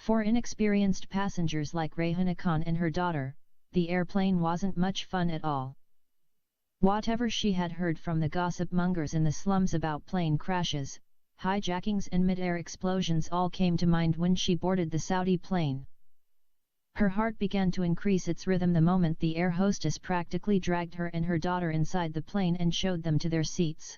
For inexperienced passengers like Rehana Khan and her daughter, the airplane wasn't much fun at all. Whatever she had heard from the gossip mongers in the slums about plane crashes, hijackings and mid-air explosions all came to mind when she boarded the Saudi plane. Her heart began to increase its rhythm the moment the air hostess practically dragged her and her daughter inside the plane and showed them to their seats.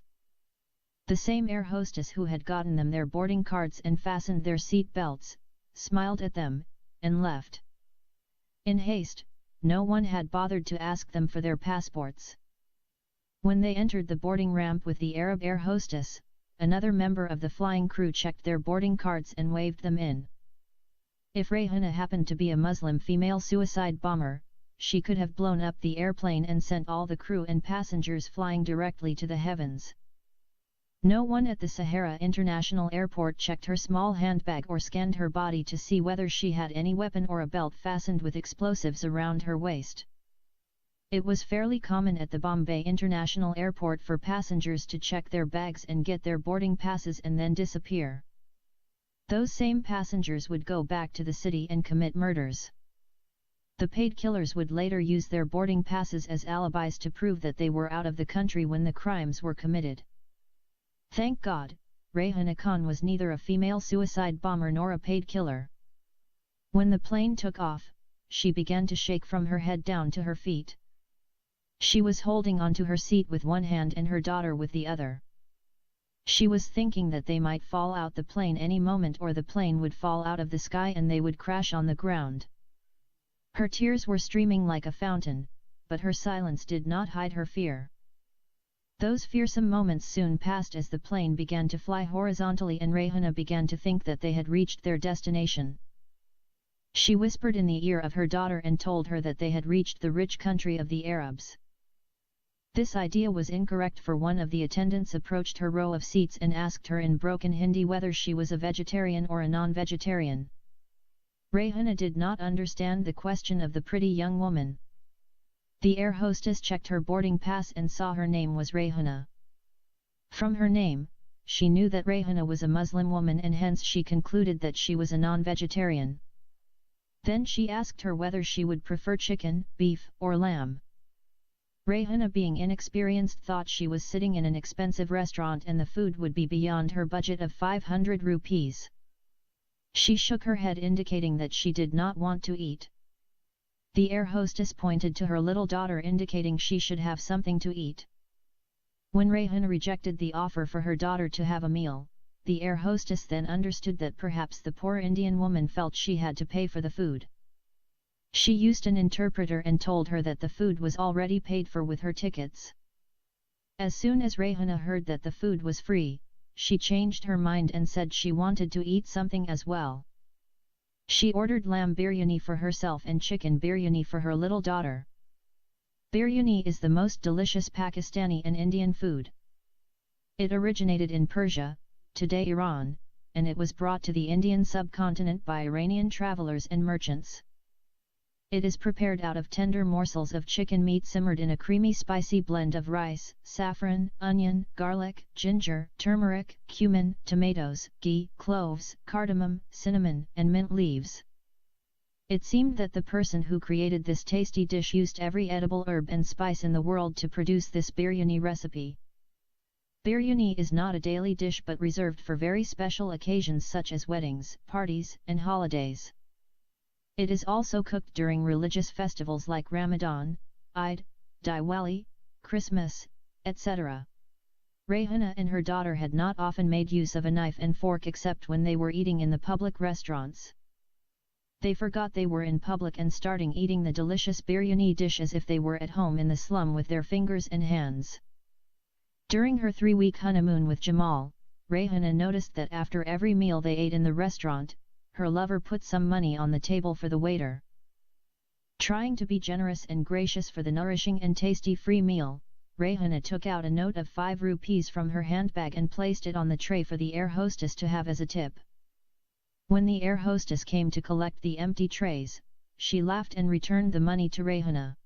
The same air hostess who had gotten them their boarding cards and fastened their seat belts, smiled at them, and left. In haste, no one had bothered to ask them for their passports. When they entered the boarding ramp with the Arab air hostess, another member of the flying crew checked their boarding cards and waved them in. If Rehana happened to be a Muslim female suicide bomber, she could have blown up the airplane and sent all the crew and passengers flying directly to the heavens. No one at the Sahara International Airport checked her small handbag or scanned her body to see whether she had any weapon or a belt fastened with explosives around her waist. It was fairly common at the Bombay International Airport for passengers to check their bags and get their boarding passes and then disappear. Those same passengers would go back to the city and commit murders. The paid killers would later use their boarding passes as alibis to prove that they were out of the country when the crimes were committed. Thank God, Rehana Khan was neither a female suicide bomber nor a paid killer. When the plane took off, she began to shake from her head down to her feet. She was holding onto her seat with one hand and her daughter with the other. She was thinking that they might fall out the plane any moment or the plane would fall out of the sky and they would crash on the ground. Her tears were streaming like a fountain, but her silence did not hide her fear. Those fearsome moments soon passed as the plane began to fly horizontally and Rehana began to think that they had reached their destination. She whispered in the ear of her daughter and told her that they had reached the rich country of the Arabs. This idea was incorrect, for one of the attendants approached her row of seats and asked her in broken Hindi whether she was a vegetarian or a non-vegetarian. Rehana did not understand the question of the pretty young woman. The air hostess checked her boarding pass and saw her name was Rehana. From her name, she knew that Rehana was a Muslim woman and hence she concluded that she was a non-vegetarian. Then she asked her whether she would prefer chicken, beef, or lamb. Rehana, being inexperienced, thought she was sitting in an expensive restaurant and the food would be beyond her budget of 500 rupees. She shook her head indicating that she did not want to eat. The air hostess pointed to her little daughter indicating she should have something to eat. When Rehana rejected the offer for her daughter to have a meal, the air hostess then understood that perhaps the poor Indian woman felt she had to pay for the food. She used an interpreter and told her that the food was already paid for with her tickets. As soon as Rehana heard that the food was free, she changed her mind and said she wanted to eat something as well. She ordered lamb biryani for herself and chicken biryani for her little daughter. Biryani is the most delicious Pakistani and Indian food. It originated in Persia, today Iran, and it was brought to the Indian subcontinent by Iranian travelers and merchants. It is prepared out of tender morsels of chicken meat simmered in a creamy spicy blend of rice, saffron, onion, garlic, ginger, turmeric, cumin, tomatoes, ghee, cloves, cardamom, cinnamon, and mint leaves. It seemed that the person who created this tasty dish used every edible herb and spice in the world to produce this biryani recipe. Biryani is not a daily dish but reserved for very special occasions such as weddings, parties, and holidays. It is also cooked during religious festivals like Ramadan, Eid, Diwali, Christmas, etc. Rehana and her daughter had not often made use of a knife and fork except when they were eating in the public restaurants. They forgot they were in public and starting eating the delicious biryani dish as if they were at home in the slum with their fingers and hands. During her 3-week honeymoon with Jamal, Rehana noticed that after every meal they ate in the restaurant, her lover put some money on the table for the waiter. Trying to be generous and gracious for the nourishing and tasty free meal, Rehana took out a note of 5 rupees from her handbag and placed it on the tray for the air hostess to have as a tip. When the air hostess came to collect the empty trays, she laughed and returned the money to Rehana.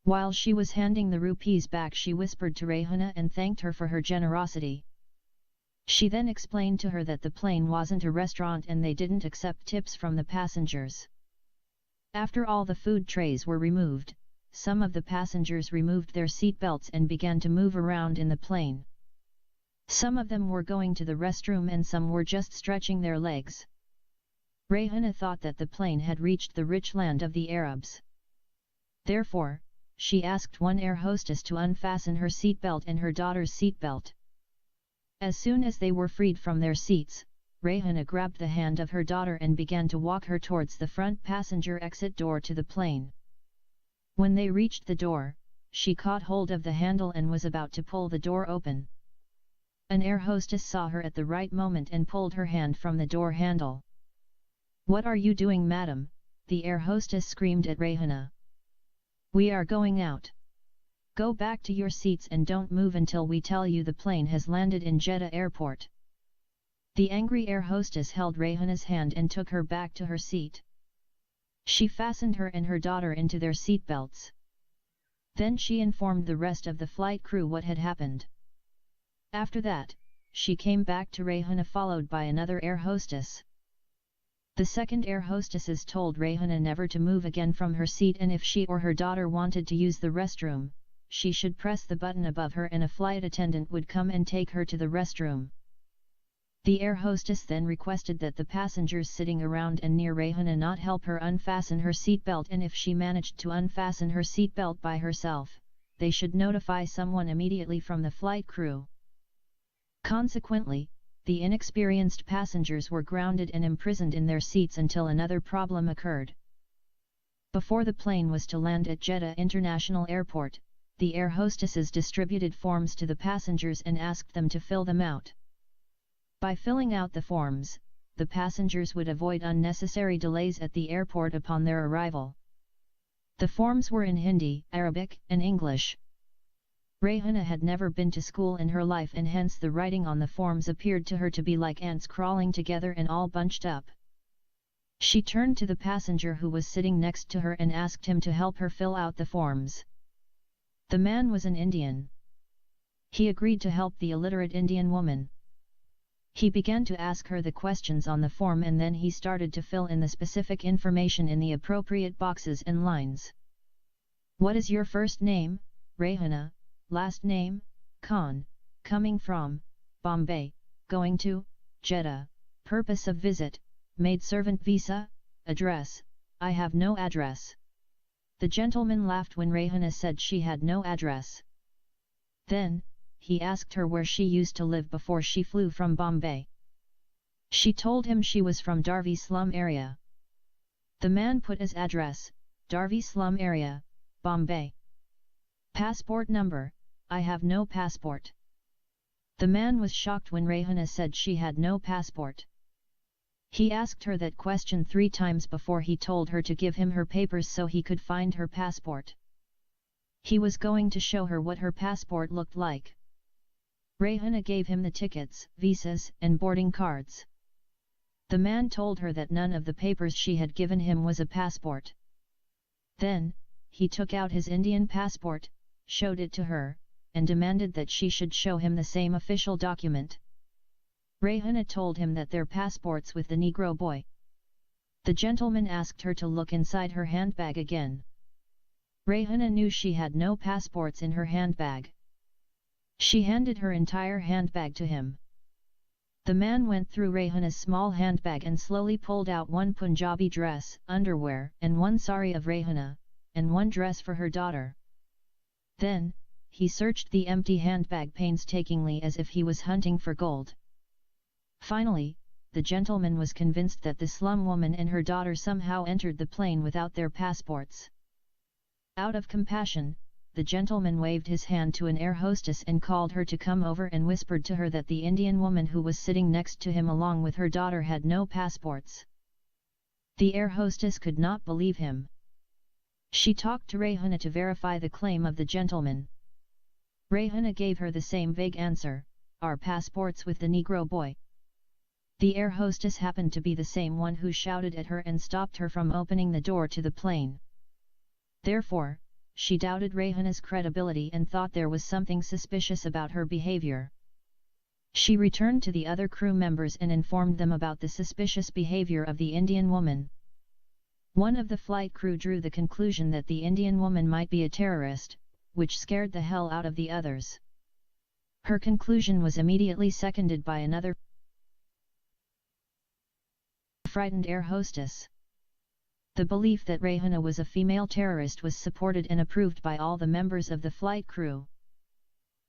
While she was handing the rupees back, she whispered to Rehana and thanked her for her generosity. She then explained to her that the plane wasn't a restaurant and they didn't accept tips from the passengers. After all the food trays were removed, some of the passengers removed their seatbelts and began to move around in the plane. Some of them were going to the restroom and some were just stretching their legs. Rayhana thought that the plane had reached the rich land of the Arabs. Therefore, she asked one air hostess to unfasten her seatbelt and her daughter's seatbelt. As soon as they were freed from their seats, Rayhana grabbed the hand of her daughter and began to walk her towards the front passenger exit door to the plane. When they reached the door, she caught hold of the handle and was about to pull the door open. An air hostess saw her at the right moment and pulled her hand from the door handle. "What are you doing, madam?" the air hostess screamed at Rayhana. "We are going out. Go back to your seats and don't move until we tell you the plane has landed in Jeddah airport." The angry air hostess held Rayhana's hand and took her back to her seat. She fastened her and her daughter into their seatbelts. Then she informed the rest of the flight crew what had happened. After that, she came back to Rayhana followed by another air hostess. The second air hostesses told Rayhana never to move again from her seat, and if she or her daughter wanted to use the restroom, she should press the button above her and a flight attendant would come and take her to the restroom. The air hostess then requested that the passengers sitting around and near Rayhana not help her unfasten her seatbelt, and if she managed to unfasten her seatbelt by herself, they should notify someone immediately from the flight crew. Consequently, the inexperienced passengers were grounded and imprisoned in their seats until another problem occurred. Before the plane was to land at Jeddah International Airport, the air hostesses distributed forms to the passengers and asked them to fill them out. By filling out the forms, the passengers would avoid unnecessary delays at the airport upon their arrival. The forms were in Hindi, Arabic, and English. Rayhana had never been to school in her life and hence the writing on the forms appeared to her to be like ants crawling together and all bunched up. She turned to the passenger who was sitting next to her and asked him to help her fill out the forms. The man was an Indian. He agreed to help the illiterate Indian woman. He began to ask her the questions on the form and then he started to fill in the specific information in the appropriate boxes and lines. "What is your first name, Rayhana? Last name, Khan, coming from, Bombay, going to, Jeddah, purpose of visit, maidservant visa, address, I have no address." The gentleman laughed when Rayhana said she had no address. Then, he asked her where she used to live before she flew from Bombay. She told him she was from Darvi slum area. The man put as address, Darvi slum area, Bombay. "Passport number, I have no passport." The man was shocked when Rayhana said she had no passport. He asked her that question 3 times before he told her to give him her papers so he could find her passport. He was going to show her what her passport looked like. Rayhana gave him the tickets, visas, and boarding cards. The man told her that none of the papers she had given him was a passport. Then, he took out his Indian passport, showed it to her, and demanded that she should show him the same official document. Rayhana told him that their passports with the Negro boy. The gentleman asked her to look inside her handbag again. Rayhana knew she had no passports in her handbag. She handed her entire handbag to him. The man went through Rayhana's small handbag and slowly pulled out one Punjabi dress, underwear, and one sari of Rayhana, and one dress for her daughter. Then, he searched the empty handbag painstakingly as if he was hunting for gold. Finally, the gentleman was convinced that the slum woman and her daughter somehow entered the plane without their passports. Out of compassion, the gentleman waved his hand to an air hostess and called her to come over and whispered to her that the Indian woman who was sitting next to him along with her daughter had no passports. The air hostess could not believe him. She talked to Rayhana to verify the claim of the gentleman. Rayhana gave her the same vague answer, "Our passports with the Negro boy." The air hostess happened to be the same one who shouted at her and stopped her from opening the door to the plane. Therefore, she doubted Rayhana's credibility and thought there was something suspicious about her behavior. She returned to the other crew members and informed them about the suspicious behavior of the Indian woman. One of the flight crew drew the conclusion that the Indian woman might be a terrorist, which scared the hell out of the others. Her conclusion was immediately seconded by another frightened air hostess. The belief that Rehana was a female terrorist was supported and approved by all the members of the flight crew.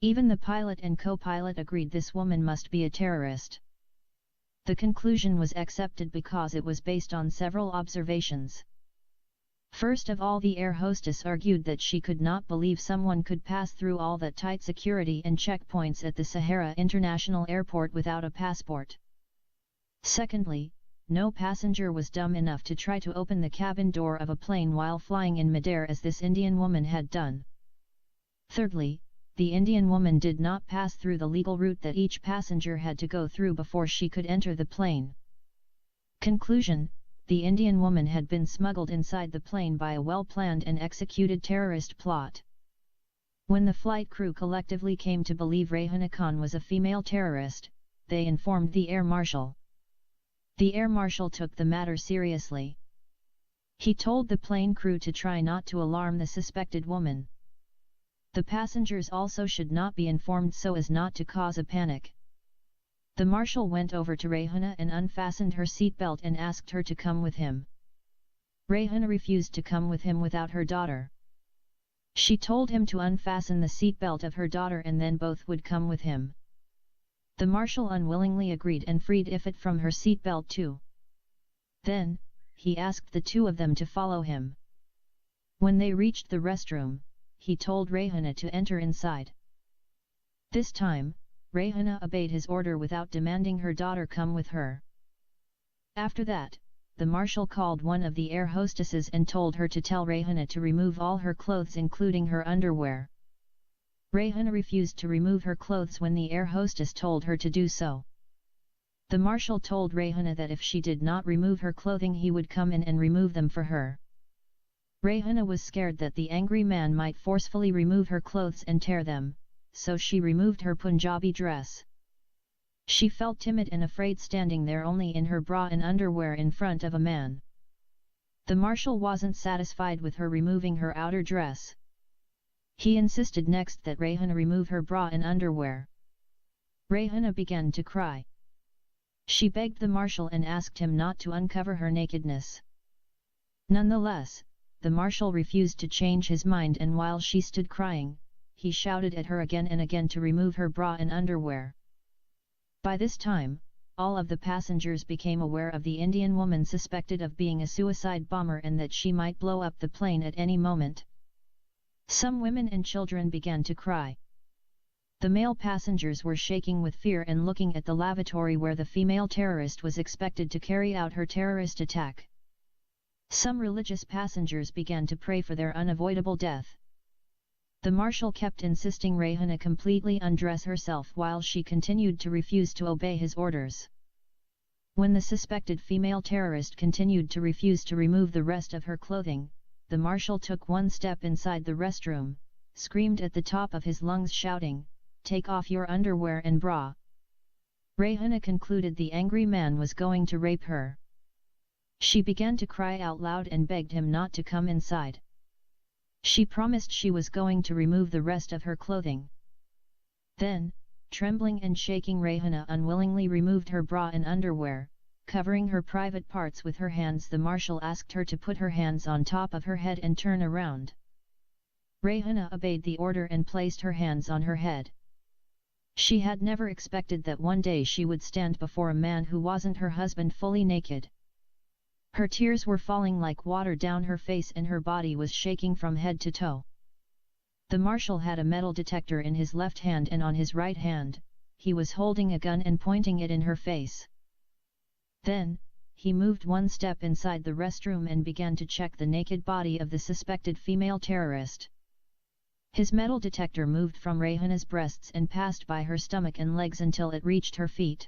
Even the pilot and co-pilot agreed this woman must be a terrorist. The conclusion was accepted because it was based on several observations. First of all, the air hostess argued that she could not believe someone could pass through all that tight security and checkpoints at the Sahara International Airport without a passport. Secondly, no passenger was dumb enough to try to open the cabin door of a plane while flying in midair as this Indian woman had done. Thirdly, the Indian woman did not pass through the legal route that each passenger had to go through before she could enter the plane. Conclusion: the Indian woman had been smuggled inside the plane by a well-planned and executed terrorist plot. When the flight crew collectively came to believe Rehana Khan was a female terrorist, they informed the air marshal. The air marshal took the matter seriously. He told the plane crew to try not to alarm the suspected woman. The passengers also should not be informed so as not to cause a panic. The marshal went over to Rehana and unfastened her seatbelt and asked her to come with him. Rehana refused to come with him without her daughter. She told him to unfasten the seatbelt of her daughter and then both would come with him. The marshal unwillingly agreed and freed Ifat from her seatbelt too. Then, he asked the two of them to follow him. When they reached the restroom, he told Rehana to enter inside. This time, Rehana obeyed his order without demanding her daughter come with her. After that, the marshal called one of the air hostesses and told her to tell Rehana to remove all her clothes including her underwear. Rehana refused to remove her clothes when the air hostess told her to do so. The marshal told Rehana that if she did not remove her clothing he would come in and remove them for her. Rehana was scared that the angry man might forcefully remove her clothes and tear them, so she removed her Punjabi dress. She felt timid and afraid standing there only in her bra and underwear in front of a man. The marshal wasn't satisfied with her removing her outer dress. He insisted next that Rehana remove her bra and underwear. Rehana began to cry. She begged the marshal and asked him not to uncover her nakedness. Nonetheless, the marshal refused to change his mind, and while she stood crying, he shouted at her again and again to remove her bra and underwear. By this time, all of the passengers became aware of the Indian woman suspected of being a suicide bomber and that she might blow up the plane at any moment. Some women and children began to cry. The male passengers were shaking with fear and looking at the lavatory where the female terrorist was expected to carry out her terrorist attack. Some religious passengers began to pray for their unavoidable death. The marshal kept insisting Rehana completely undress herself while she continued to refuse to obey his orders. When the suspected female terrorist continued to refuse to remove the rest of her clothing, the marshal took one step inside the restroom, screamed at the top of his lungs shouting, "Take off your underwear and bra." Rehana concluded the angry man was going to rape her. She began to cry out loud and begged him not to come inside. She promised she was going to remove the rest of her clothing. Then, trembling and shaking, Rehana unwillingly removed her bra and underwear, covering her private parts with her hands. The marshal asked her to put her hands on top of her head and turn around. Rehana obeyed the order and placed her hands on her head. She had never expected that one day she would stand before a man who wasn't her husband fully naked. Her tears were falling like water down her face and her body was shaking from head to toe. The marshal had a metal detector in his left hand and on his right hand, he was holding a gun and pointing it in her face. Then, he moved one step inside the restroom and began to check the naked body of the suspected female terrorist. His metal detector moved from Rehana's breasts and passed by her stomach and legs until it reached her feet.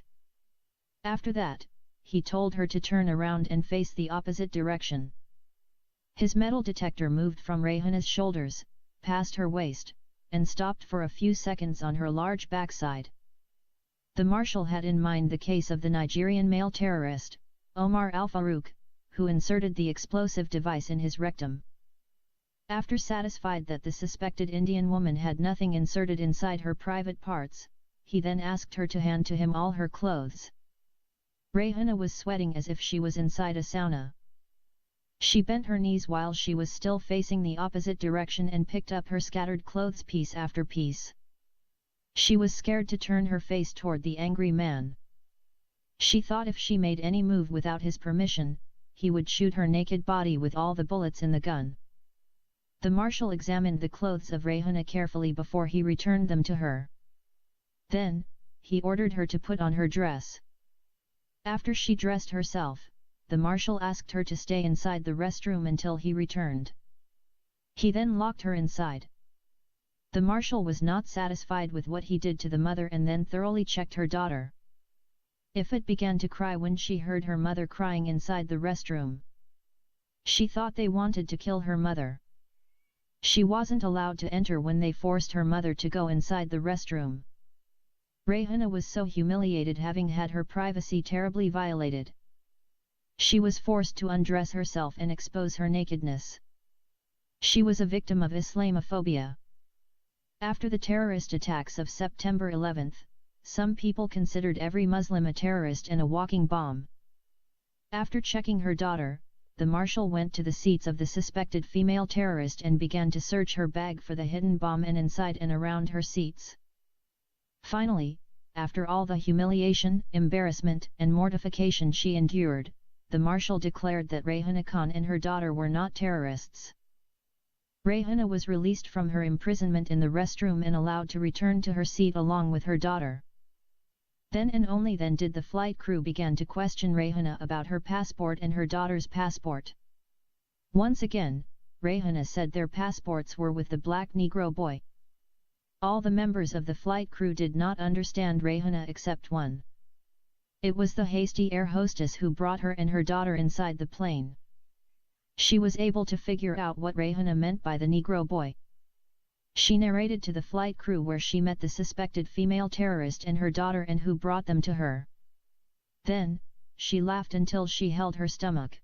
After that, he told her to turn around and face the opposite direction. His metal detector moved from Rehana's shoulders, past her waist, and stopped for a few seconds on her large backside. The marshal had in mind the case of the Nigerian male terrorist, Omar al-Farouk, who inserted the explosive device in his rectum. After satisfied that the suspected Indian woman had nothing inserted inside her private parts, he then asked her to hand to him all her clothes. Rayhana was sweating as if she was inside a sauna. She bent her knees while she was still facing the opposite direction and picked up her scattered clothes piece after piece. She was scared to turn her face toward the angry man. She thought if she made any move without his permission, he would shoot her naked body with all the bullets in the gun. The marshal examined the clothes of Rayhana carefully before he returned them to her. Then, he ordered her to put on her dress. After she dressed herself, the marshal asked her to stay inside the restroom until he returned. He then locked her inside. The marshal was not satisfied with what he did to the mother and then thoroughly checked her daughter. Ifat began to cry when she heard her mother crying inside the restroom. She thought they wanted to kill her mother. She wasn't allowed to enter when they forced her mother to go inside the restroom. Rayhana was so humiliated having had her privacy terribly violated. She was forced to undress herself and expose her nakedness. She was a victim of Islamophobia. After the terrorist attacks of September 11, some people considered every Muslim a terrorist and a walking bomb. After checking her daughter, the marshal went to the seats of the suspected female terrorist and began to search her bag for the hidden bomb and inside and around her seats. Finally, after all the humiliation, embarrassment, and mortification she endured, the marshal declared that Rayhana Khan and her daughter were not terrorists. Rayhana was released from her imprisonment in the restroom and allowed to return to her seat along with her daughter. Then and only then did the flight crew begin to question Rayhana about her passport and her daughter's passport. Once again, Rayhana said their passports were with the black Negro boy. All the members of the flight crew did not understand Rayhana except one. It was the hasty air hostess who brought her and her daughter inside the plane. She was able to figure out what Rayhana meant by the Negro boy. She narrated to the flight crew where she met the suspected female terrorist and her daughter and who brought them to her. Then, she laughed until she held her stomach.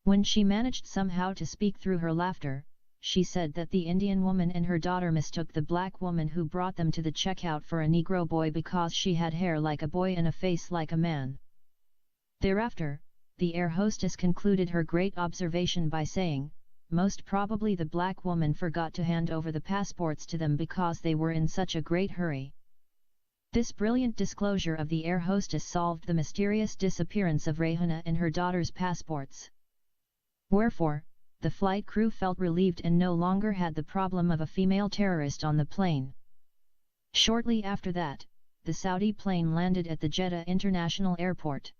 When she managed somehow to speak through her laughter, she said that the Indian woman and her daughter mistook the black woman who brought them to the checkout for a Negro boy because she had hair like a boy and a face like a man. Thereafter, the air hostess concluded her great observation by saying, "Most probably the black woman forgot to hand over the passports to them because they were in such a great hurry." This brilliant disclosure of the air hostess solved the mysterious disappearance of Rayhana and her daughter's passports. Wherefore, the flight crew felt relieved and no longer had the problem of a female terrorist on the plane. Shortly after that, the Saudi plane landed at the Jeddah International Airport.